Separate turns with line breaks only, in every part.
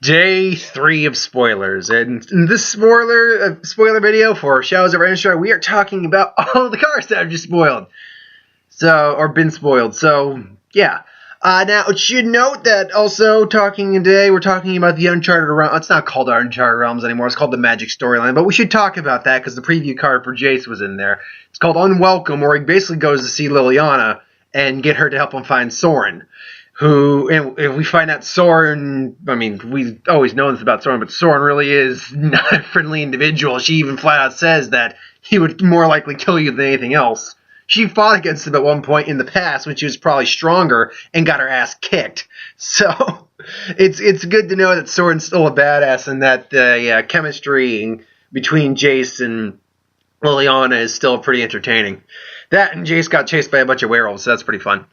Day 3 of spoilers, and in this spoiler video for Shadows of Renshire, we are talking about all the cards that have just spoiled, or been spoiled. So yeah. Now it should note that also today we're talking about the Uncharted Realms. It's not called Uncharted Realms anymore. It's called the Magic Storyline, but we should talk about that because the preview card for Jace was in there. It's called Unwelcome, where he basically goes to see Liliana and get her to help him find Soren. And if we find out Soren, I mean, we've always known this about Soren, but Soren really is not a friendly individual. She even flat out says that he would more likely kill you than anything else. She fought against him at one point in the past when she was probably stronger and got her ass kicked. So it's good to know that Soren's still a badass and that the chemistry between Jace and Liliana is still pretty entertaining. That and Jace got chased by a bunch of werewolves, so that's pretty fun.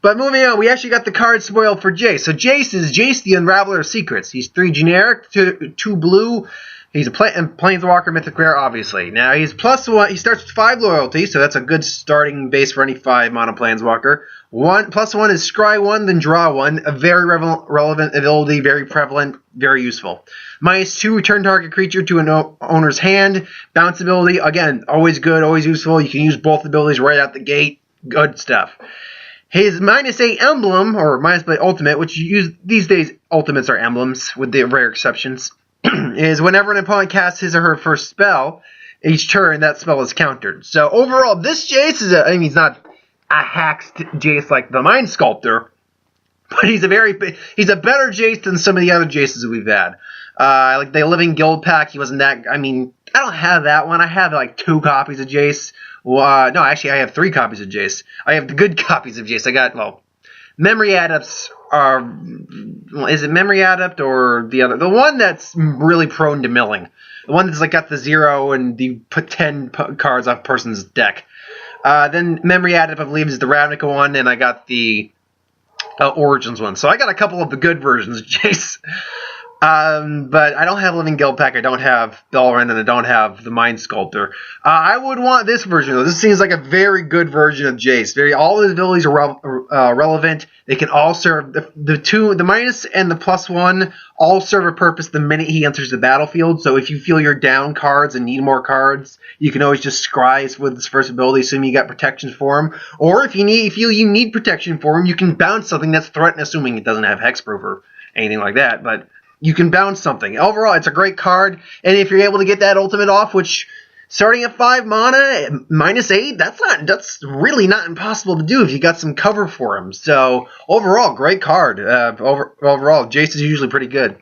But moving on, we actually got the card spoiled for Jace. So Jace is Jace, the Unraveler of Secrets. He's 3 generic, 2 blue. He's a Planeswalker mythic rare, obviously. Now, he's +1. He starts with 5 loyalty, so that's a good starting base for any 5 mono Planeswalker. +1 is scry 1, then draw 1. A very relevant ability, very prevalent, very useful. -2, return target creature to an owner's hand. Bounce ability, again, always good, always useful. You can use both abilities right out the gate. Good stuff. His -8 emblem, or -8 ultimate, which you use these days, ultimates are emblems, with the rare exceptions, is whenever an opponent casts his or her first spell, each turn that spell is countered. So overall, this Jace is he's not a hacked Jace like the Mind Sculptor, but he's a better Jace than some of the other Jaces we've had. Like the Living Guild Pack, he wasn't that. I mean, I don't have that one. I have like 2 copies of Jace. No, actually, I have 3 copies of Jace. I have the good copies of Jace. I got, Memory Adepts are... Well, is it Memory Adept or the other? The one that's really prone to milling. The one that's got the 0 and you put 10 cards off a person's deck. Then Memory Adept, I believe, is the Ravnica one, and I got the Origins one. So I got a couple of the good versions of Jace. But I don't have Living Guild Pack, I don't have Belren, and I don't have the Mind Sculptor. I would want this version, though. This seems like a very good version of Jace. All of his abilities are relevant. They can all serve, the minus and the +1 all serve a purpose the minute he enters the battlefield. So if you feel you're down cards and need more cards, you can always just scry with his first ability, assuming you got protection for him. Or if you feel you need protection for him, you can bounce something that's threatened, assuming it doesn't have hexproof or anything like that. But you can bounce something. Overall, it's a great card, and if you're able to get that ultimate off, which starting at 5 mana, -8, that's really not impossible to do if you got some cover for him. So overall, great card. Overall, Jace is usually pretty good.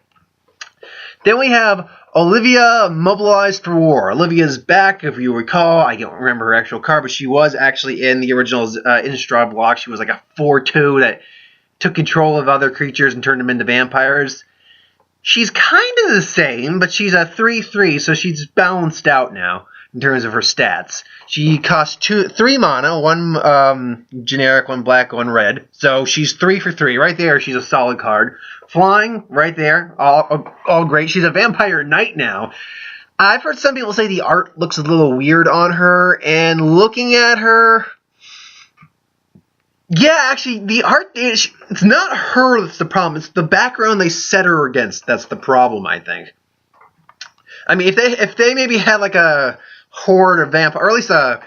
Then we have Olivia Mobilized for War. Olivia's back, if you recall. I don't remember her actual card, but she was actually in the original Innistrad block. She was like a 4/2 that took control of other creatures and turned them into vampires. She's kind of the same, but she's a 3/3, so she's balanced out now in terms of her stats. She costs 3 mana, 1 generic, 1 black, 1 red. So she's 3 for 3. Right there, she's a solid card. Flying, right there, all great. She's a vampire knight now. I've heard some people say the art looks a little weird on her, and looking at her... Yeah, actually, the art, it's not her that's the problem. It's the background they set her against that's the problem, I think. I mean, if they maybe had like a horde of vampires, or at least a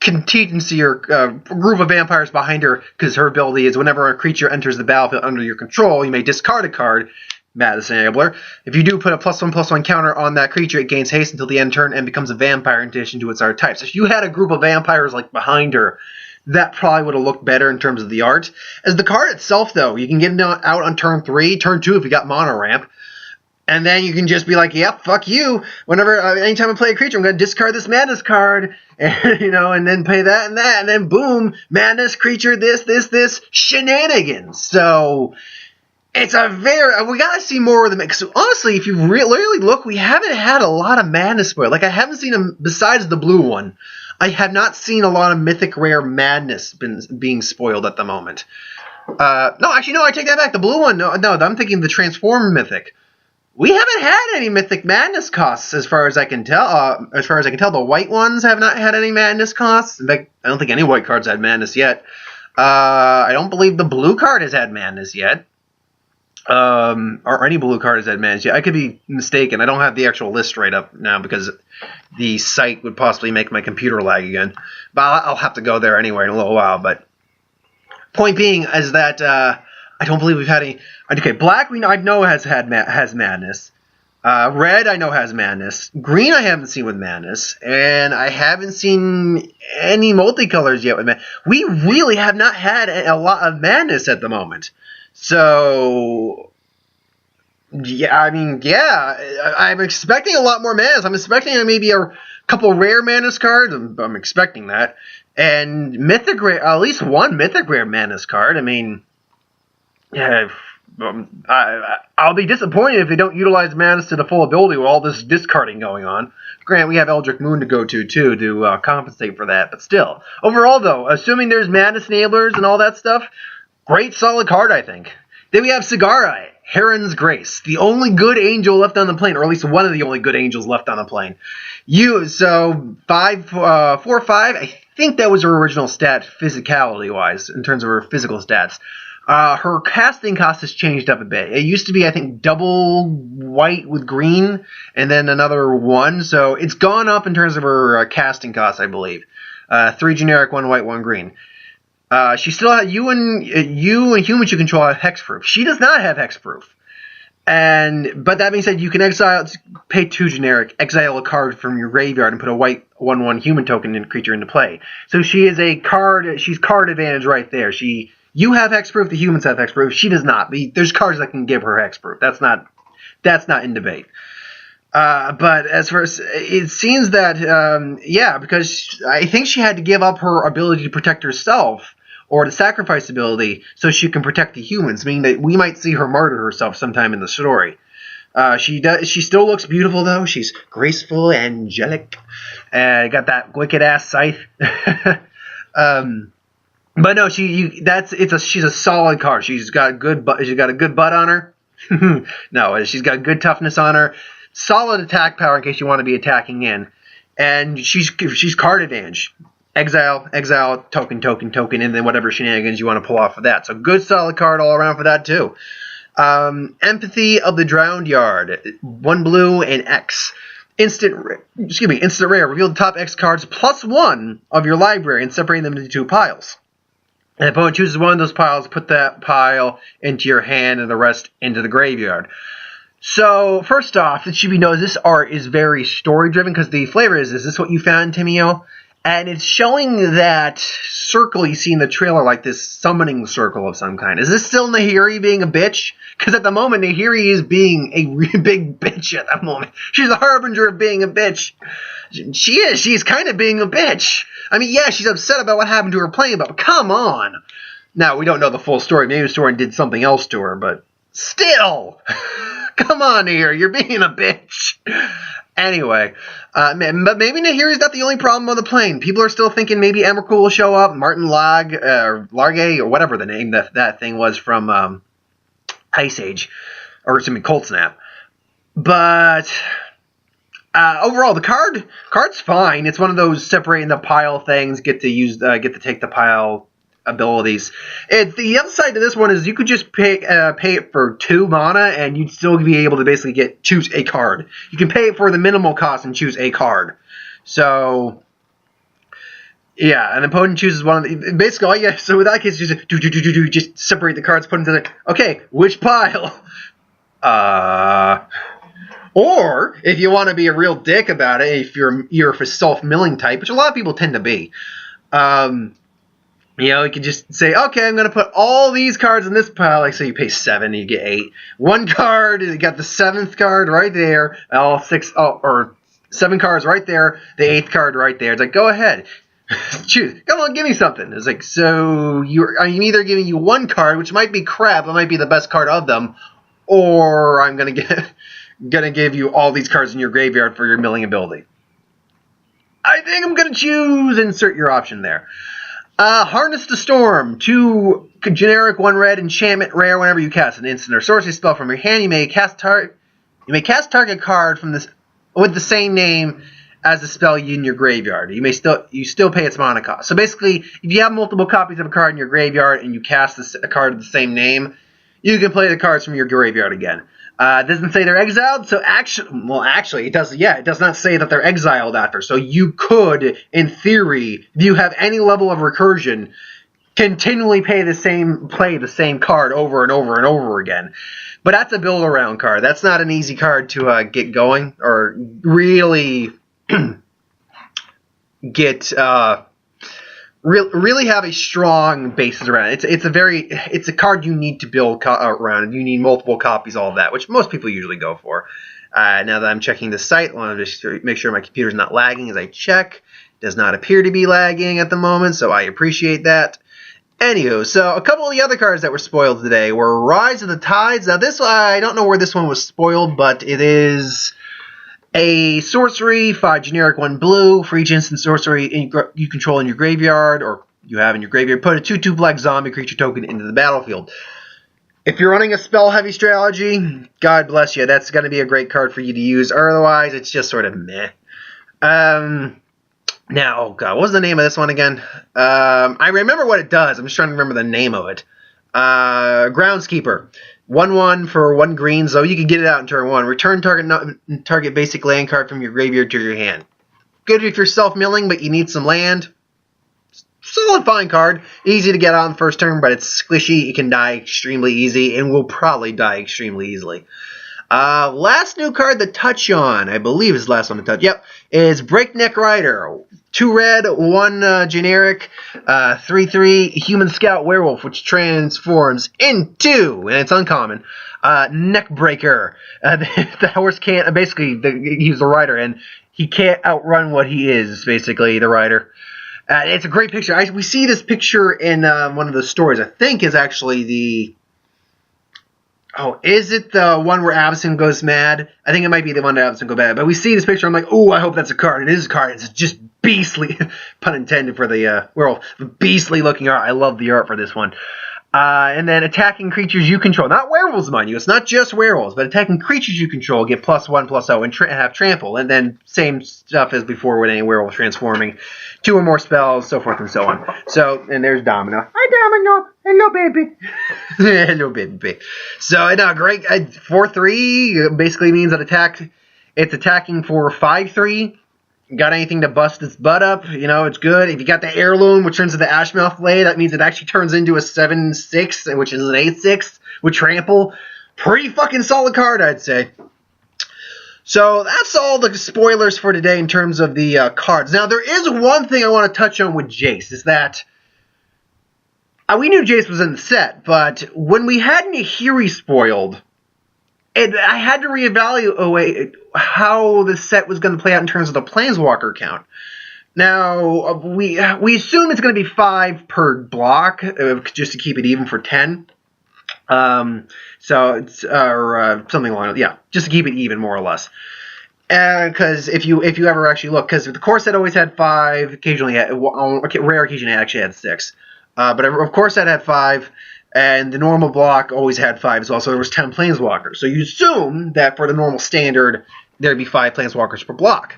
contingency or group of vampires behind her, because her ability is whenever a creature enters the battlefield under your control, you may discard a card, Madness Enabler. If you do put a +1/+1 counter on that creature, it gains haste until the end turn and becomes a vampire in addition to its art type. So if you had a group of vampires like behind her, that probably would have looked better in terms of the art. As the card itself, though, you can get it out on turn 3, turn 2 if you got mono ramp, and then you can just be like, "Yep, fuck you." Whenever, anytime I play a creature, I'm going to discard this madness card, and and then play that, and then boom, madness creature, this shenanigans. So it's a we gotta see more of them. Because honestly, if you really look, we haven't had a lot of madness spoiled. Like I haven't seen them besides the blue one. I have not seen a lot of mythic rare madness being spoiled at the moment. No, actually, no, I take that back. The blue one, no, I'm thinking the transform mythic. We haven't had any mythic madness costs, as far as I can tell. The white ones have not had any madness costs. In fact, I don't think any white cards had madness yet. I don't believe the blue card has had madness yet. or any blue card is at mana. Yeah, I could be mistaken. I don't have the actual list right up now because the site would possibly make my computer lag again. But I'll have to go there anyway in a little while. But point being is that I don't believe we've had any. Okay, black I know has madness. Red I know has madness. Green I haven't seen with madness, and I haven't seen any multicolors yet with madness. We really have not had a lot of madness at the moment. So yeah, I mean, yeah, I'm expecting a lot more madness. I'm expecting maybe a couple rare madness cards. I'm expecting that, and mythic rare, at least one mythic rare madness card. I mean, yeah. I'll be disappointed if they don't utilize madness to the full ability with all this discarding going on. Granted, we have Eldritch Moon to go to, too, to compensate for that. But still, overall, though, assuming there's madness enablers and all that stuff, great solid card, I think. Then we have Cigarai, Heron's Grace, the only good angel left on the plane, or at least one of the only good angels left on the plane. So 4/5, I think that was her original stat physicality-wise, in terms of her physical stats. Her casting cost has changed up a bit. It used to be, I think, double white with green, and then another 1. So it's gone up in terms of her casting cost, I believe. 3 generic, 1 white, 1 green. She still has you and humans you control have hexproof. She does not have hexproof. But that being said, you can pay 2 generic, exile a card from your graveyard, and put a white 1/1 human token creature into play. So she is she's card advantage right there. You have hexproof, the humans have hexproof. She does not. There's cards that can give her hexproof. That's not in debate. But as far as it seems that, because I think she had to give up her ability to protect herself, or the sacrifice ability, so she can protect the humans, meaning that we might see her murder herself sometime in the story. She still looks beautiful, though. She's graceful, angelic, got that wicked ass scythe. But no, she's a solid card. She's got a good butt on her. No, she's got good toughness on her. Solid attack power in case you want to be attacking in. And she's card advantage. Exile, token, and then whatever shenanigans you want to pull off of that. So good solid card all around for that too. Empathy of the Drowned Yard. 1 blue and X. Instant rare. Reveal the top X cards plus 1 of your library and separate them into 2 piles. And the opponent chooses one of those piles, put that pile into your hand and the rest into the graveyard. So, first off, it should be noted this art is very story-driven because the flavor is this what you found, Timio? And it's showing that circle you see in the trailer, like this summoning circle of some kind. Is this still Nahiri being a bitch? Because at the moment, Nahiri is being a really big bitch at the moment. She's a harbinger of being a bitch. She is. She's kind of being a bitch. I mean, yeah, she's upset about what happened to her plane, but come on. Now, we don't know the full story. Maybe the story did something else to her, but still. Come on here. You're being a bitch. Anyway, but maybe Nahiri's not the only problem on the plane. People are still thinking maybe Emrakul will show up, Martin Large, or whatever the name that thing was from Ice Age, or excuse me, Cold Snap. But overall, the card's fine. It's one of those separating the pile things. Get to take the pile abilities. The other side to this one is you could just pay it for 2 mana and you'd still be able to basically choose a card. You can pay it for the minimal cost and choose a card. So yeah, an opponent chooses one of the, basically all you get. So with that case, just separate the cards, put them together. Okay, which pile? Or if you want to be a real dick about it, if you're a self-milling type, which a lot of people tend to be. You can just say, okay, I'm going to put all these cards in this pile. Like, so you pay 7, you get 8. 1 card, you got the 7th card right there. All 7 cards right there. The 8th card right there. It's like, go ahead. Choose. Come on, give me something. It's like, so I'm either giving you 1 card, which might be crap, it might be the best card of them, or I'm going to give you all these cards in your graveyard for your milling ability. I think I'm going to choose insert your option there. Harness the Storm. 2 generic 1 red enchantment rare. Whenever you cast an instant or sorcery spell from your hand, you may cast target card from this with the same name as the spell in your graveyard. You still pay its mana cost. So basically, if you have multiple copies of a card in your graveyard and you cast a card of the same name, you can play the cards from your graveyard again. It doesn't say they're exiled, so actually, it does. Yeah, it does not say that they're exiled after. So you could, in theory, if you have any level of recursion, continually play the same card over and over and over again. But that's a build around card. That's not an easy card to get going or really get really have a strong basis around it. It's a card you need to build around. You need multiple copies, all of that, which most people usually go for. Now that I'm checking the site, I want to just make sure my computer's not lagging as I check. It does not appear to be lagging at the moment, so I appreciate that. Anywho, so a couple of the other cards that were spoiled today were Rise of the Tides. Now this, I don't know where this one was spoiled, but it is a sorcery, 5 generic, 1 blue, for each instant sorcery you control in your graveyard, or you have in your graveyard, put a 2/2 black zombie creature token into the battlefield. If you're running a spell-heavy strategy, God bless you, that's going to be a great card for you to use. Otherwise, it's just sort of meh. Now, oh god, what was the name of this one again? I remember what it does. I'm just trying to remember the name of it. Groundskeeper. 1/1 for 1 green, so you can get it out in turn 1. Return target basic land card from your graveyard to your hand. Good if you're self-milling, but you need some land. Solid fine card. Easy to get on the first turn, but it's squishy. It can die extremely easy, and will probably die extremely easily. Last new card to touch on, I believe is the last one to touch. Yep, is Breakneck Rider. 2 red, 1 generic, 3/3 human scout werewolf, which transforms into, and it's uncommon, Neckbreaker. The horse can't, basically, he's the rider, and he can't outrun what he is, basically, the rider. It's a great picture. We see this picture in one of the stories. I think is actually the... Oh, is it the one where Avacyn goes mad? I think it might be the one that Avacyn goes mad. But we see this picture, I'm like, ooh, I hope that's a card. It is a card. It's just beastly, pun intended for the werewolf. Beastly looking art. I love the art for this one. And then attacking creatures you control. Not werewolves, mind you. It's not just werewolves, but attacking creatures you control get +1/+0 and have trample. And then same stuff as before with any werewolf transforming. 2 or more spells, so forth and so on. So, and there's Domino. Hi, Domino. Hello, baby. Hello, baby. So, no, great. 4/3 basically means that it's attacking for 5/3. Got anything to bust its butt up, you know, it's good. If you got the Heirloom, which turns into Ashmouth Blade, that means it actually turns into a 7/6, which is an 8/6 with trample. Pretty fucking solid card, I'd say. So that's all the spoilers for today in terms of the cards. Now, there is one thing I want to touch on with Jace, is that we knew Jace was in the set, but when we had Nahiri spoiled, I had to reevaluate how the set was going to play out in terms of the Planeswalker count. Now, we assume it's going to be 5 per block, just to keep it even for 10. So it's something along, yeah, just to keep it even more or less. Because if you ever actually look, because the core set always had 5, occasionally rare occasion it actually had 6. But of course that had 5. And the normal block always had 5 as well, so there was 10 Planeswalkers. So you assume that for the normal standard, there'd be 5 Planeswalkers per block,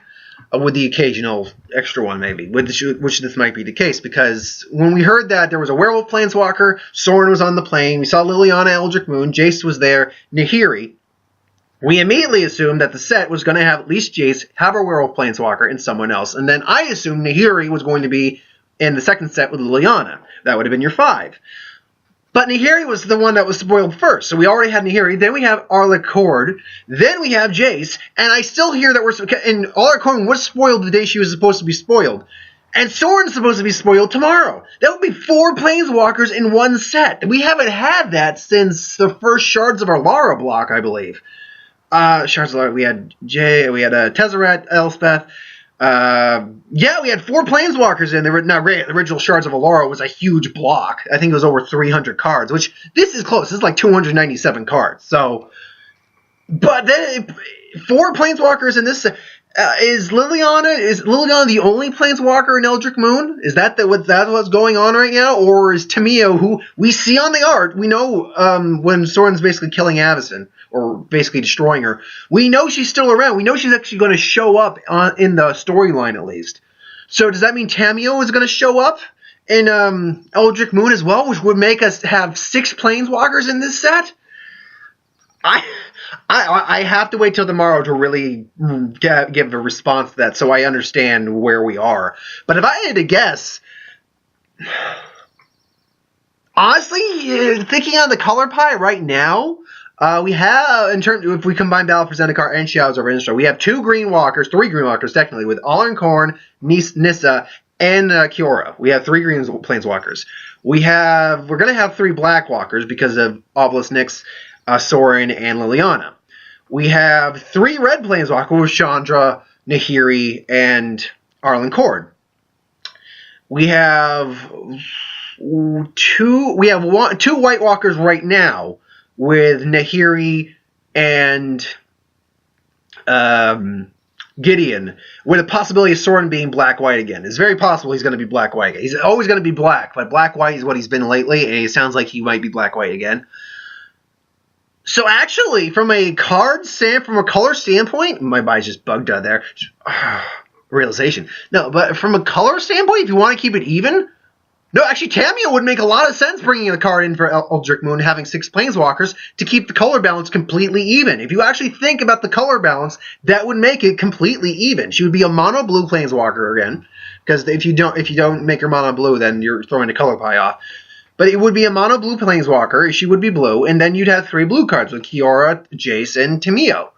with the occasional extra one maybe, which this might be the case, because when we heard that there was a Werewolf Planeswalker, Sorin was on the plane, we saw Liliana Eldritch Moon, Jace was there, Nahiri, we immediately assumed that the set was going to have at least Jace, have a Werewolf Planeswalker, and someone else. And then I assumed Nahiri was going to be in the second set with Liliana. That would have been your 5. But Nahiri was the one that was spoiled first. So we already had Nahiri. Then we have Arla Cord. Then we have Jace. And I still hear that and Arla Cord was spoiled the day she was supposed to be spoiled. And Sorin's supposed to be spoiled tomorrow. That would be 4 Planeswalkers in one set. We haven't had that since the first Shards of Alara block, I believe. Shards of Alara, we had Tezzeret, Elspeth. Yeah, we had 4 Planeswalkers in there. Now, the original Shards of Alara was a huge block. I think it was over 300 cards, which this is close. This is like 297 cards. So, but then 4 Planeswalkers in this. Is Liliana the only Planeswalker in Eldritch Moon? Is that what's going on right now, or is Tamio, who we see on the art, we know when Sorin's basically killing Avacyn or basically destroying her, we know she's still around. We know she's actually going to show up in the storyline at least. So does that mean Tamio is going to show up Eldritch Moon as well, which would make us have 6 Planeswalkers in this set. I have to wait till tomorrow to really give a response to that so I understand where we are. But if I had to guess, honestly, thinking on the color pie right now, we have, if we combine Battle for Zendikar and Shadows over Innistrad, we have 3 Green Walkers technically, with Allar and Khorne, Nissa, and Kiora. We have 3 Green Planeswalkers. We're going to have 3 Black Walkers because of Obelisk Nyx, Sorin, and Liliana. We have 3 Red Planeswalkers with Chandra, Nahiri, and Arlinn Kord. We have 2 White Walkers right now with Nahiri and Gideon, with a possibility of Sorin being black-white again. It's very possible he's going to be black-white. He's always going to be black, but black-white is what he's been lately, and it sounds like he might be black-white again. So actually, from a color standpoint, my body's just bugged out there. Realization. No, but from a color standpoint, if you want to keep it even, no, actually, Tamiyo would make a lot of sense bringing a card in for Eldritch Moon, having 6 Planeswalkers to keep the color balance completely even. If you actually think about the color balance, that would make it completely even. She would be a mono blue Planeswalker again, because if you don't make her mono blue, then you're throwing the color pie off. But it would be a mono blue Planeswalker. She would be blue, and then you'd have 3 blue cards with Kiora, Jace, and Tamiyo.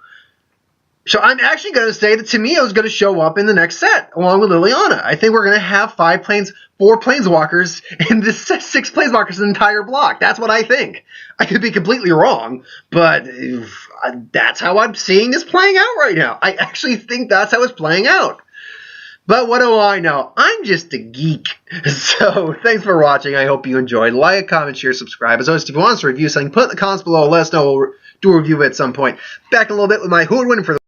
So I'm actually going to say that Tamiyo is going to show up in the next set, along with Liliana. I think we're going to have 4 Planeswalkers in this set, 6 Planeswalkers in the entire block. That's what I think. I could be completely wrong, but that's how I'm seeing this playing out right now. I actually think that's how it's playing out. But what do I know? I'm just a geek. So, thanks for watching. I hope you enjoyed. Like, comment, share, subscribe. As always, if you want us to review something, put it in the comments below. Let us know. We'll do a review of it at some point. Back in a little bit with my Who Would Win for the